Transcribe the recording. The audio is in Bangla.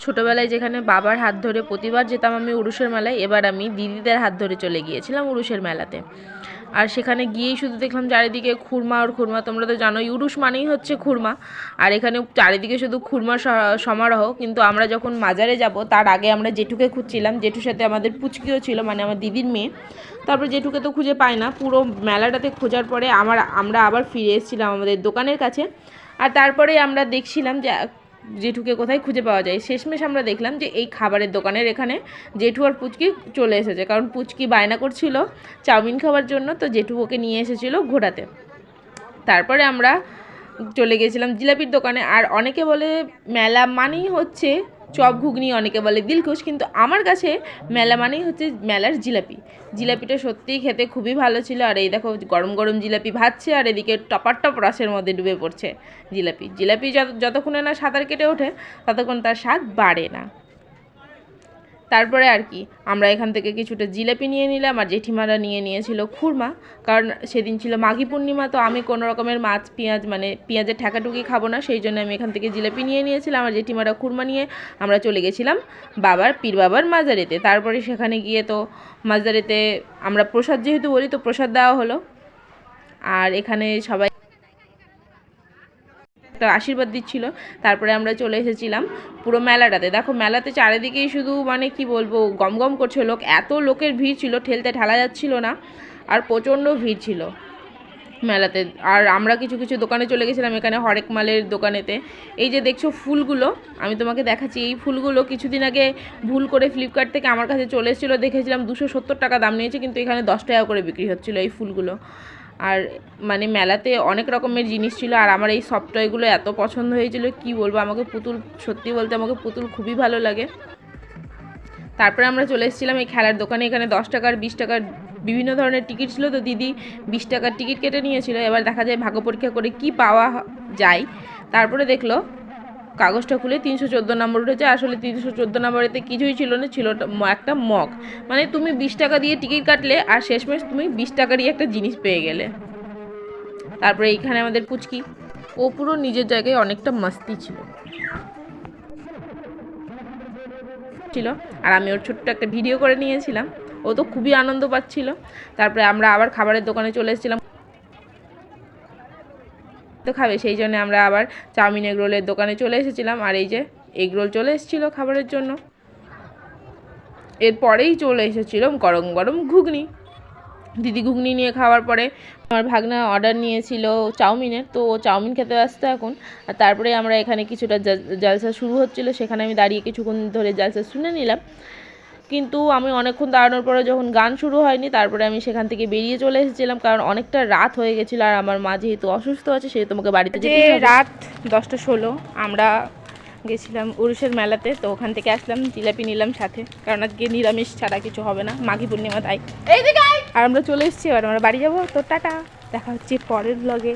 ছোটোবেলায় যেখানে বাবার হাত ধরে প্রতিবার যেতাম আমি উরুষের মেলায়, এবার আমি দিদিদের হাত ধরে চলে গিয়েছিলাম উরুষের মেলাতে। আর সেখানে গিয়েই শুধু দেখলাম চারিদিকে খুরমা আর খুরমা। তোমরা তো জানোই উরুষ মানেই হচ্ছে খুরমা, আর এখানে চারিদিকে শুধু খুরমার সমারোহ। কিন্তু আমরা যখন মাজারে যাব তার আগে আমরা জেঠুকে খুঁজছিলাম, জেঠুর সাথে আমাদের পুচকিও ছিল, মানে আমার দিদির মেয়ে। তারপর জেঠুকে তো খুঁজে পাই না, পুরো মেলাটাতে খোঁজার পরে আমরা আবার ফিরে এসেছিলাম আমাদের দোকানের কাছে। আর তারপরে আমরা দেখছিলাম যে জেঠুকে কোথায় খুঁজে পাওয়া যায়। শেষমেশ আমরা দেখলাম যে এই খাবারের দোকানের এখানে জেঠু আর পুচকি চলে এসেছে, কারণ পুচকি বায়না করছিল চাউমিন খাওয়ার জন্য, তো জেঠু ওকে নিয়ে এসেছিলো ঘোরাতে। তারপরে আমরা চলে গেছিলাম জিলাপির দোকানে। আর অনেকে বলে মেলা মানেই হচ্ছে চপ ঘুগনি, অনেকে বলে দিলখুশ, কিন্তু আমার কাছে মেলা মানেই হচ্ছে মেলার জিলাপি। জিলাপিটা সত্যিই খেতে খুবই ভালো ছিল। আর এই দেখো গরম গরম জিলাপি ভাজছে, আর এদিকে টপার টপ রসের মধ্যে ডুবে পড়ছে জিলাপি যতক্ষণে না সাঁতার কেটে ওঠে ততক্ষণ তার স্বাদ বাড়ে না। তারপরে আর কি আমরা এখান থেকে কিছুটা জিলাপি নিয়ে নিলাম, আর জেঠিমারা নিয়ে নিয়েছিল খুরমা, কারণ সেদিন ছিল মাঘী পূর্ণিমা। তো আমি কোনো রকমের মাছ পেঁয়াজ মানে পেঁয়াজের ঠেকাটুকি খাবো না, সেই জন্য আমি এখান থেকে জিলাপি নিয়ে নিয়েছিলাম, আর জেঠিমারা খুরমা নিয়ে আমরা চলে গেছিলাম পীর বাবার মাজারেতে। তারপরে সেখানে গিয়ে তো মাজারেতে আমরা প্রসাদ যেহেতু বলি, তো প্রসাদ দেওয়া হলো। আর এখানে সবাই আশীর্বাদ দিচ্ছিল। তারপরে আমরা চলে এসেছিলাম পুরো মেলাটাতে। দেখো মেলাতে চারিদিকেই শুধু মানে কি বলবো গমগম করছে লোক, এত লোকের ভিড় ছিল, ঠেলতে ঠেলা যাচ্ছিল না, আর প্রচণ্ড ভিড় ছিল মেলাতে। আর আমরা কিছু কিছু দোকানে চলে গেছিলাম, এখানে হরেক মালের দোকানেতে। এই যে দেখছো ফুলগুলো আমি তোমাকে দেখাচ্ছি, এই ফুলগুলো কিছুদিন আগে ভুল করে ফ্লিপকার্ট থেকে আমার কাছে চলে এসেছিলো, দেখেছিলাম 270 টাকা দাম নিয়েছে, কিন্তু এখানে 10 টাকা করে বিক্রি হচ্ছিলো এই ফুলগুলো। আর মানে মেলাতে অনেক রকমের জিনিস ছিল, আর আমার এই সফট টয়গুলো এত পছন্দ হয়েছিল কি বলবো। আমাকে পুতুল, সত্যি বলতে আমাকে পুতুল খুবই ভালো লাগে। তারপরে আমরা চলে এসেছিলাম এই খেলার দোকানে। এখানে 10 টাকার 20 টাকার বিভিন্ন ধরনের টিকিট ছিল, তো দিদি 20 টাকার টিকিট কেটে নিয়েছিল। এবার দেখা যায় ভাগ্য পরীক্ষা করে কি পাওয়া যায়। তারপরে দেখলো কাগজটা খুলে 314 নম্বর উঠেছে। আসলে 314 নম্বরেতে কিছুই ছিল না, ছিল একটা মগ, মানে তুমি 20 টাকা দিয়ে টিকিট কাটলে আর শেষমেশ তুমি 20 টাকারই একটা জিনিস পেয়ে গেলে। তারপরে এইখানে আমাদের পুচকি, ও পুরো নিজের জায়গায় অনেকটা মাস্তি ছিল, আর আমি ওর ছোট্ট একটা ভিডিও করে নিয়েছিলাম। ও তো খুবই আনন্দ পাচ্ছিল। তারপরে আমরা আবার খাবারের দোকানে চলে এসেছিলাম, তো খাবে সেই জন্য আমরা আবার চাউমিন এগ রোলের দোকানে চলে এসেছিলাম। আর এই যে এগ রোল চলে এসেছিলো খাবারের জন্য। এরপরেই চলে এসেছিলো গরম গরম ঘুগনি। দিদি ঘুগনি নিয়ে খাওয়ার পরে আমার ভাগনা অর্ডার নিয়েছিল চাউমিনের, তো চাউমিন খেতে ব্যস্ত এখন। আর তারপরে আমরা এখানে কিছুটা জালসা শুরু হচ্ছিলো, সেখানে আমি দাঁড়িয়ে কিছুক্ষণ ধরে জালসা শুনে নিলাম। কিন্তু আমি অনেকক্ষণ দাঁড়ানোর পরে যখন গান শুরু হয়নি, তারপরে আমি সেখান থেকে বেরিয়ে চলে এসেছিলাম, কারণ অনেকটা রাত হয়ে গেছিলো। আর আমার মা যেহেতু অসুস্থ আছে সেহেতু তোমাকে বাড়িতে যেতে রাত 10:16 আমরা গেছিলাম উরুষের মেলাতে। তো ওখান থেকে আসলাম, জিলাপি নিলাম সাথে, কারণ আজকে নিরামিষ ছাড়া কিছু হবে না, মাঘী পূর্ণিমা তাই। আর আমরা চলে এসেছি, এবার আমরা বাড়ি যাবো। তো টাটা, দেখা হচ্ছে পরের ব্লগে।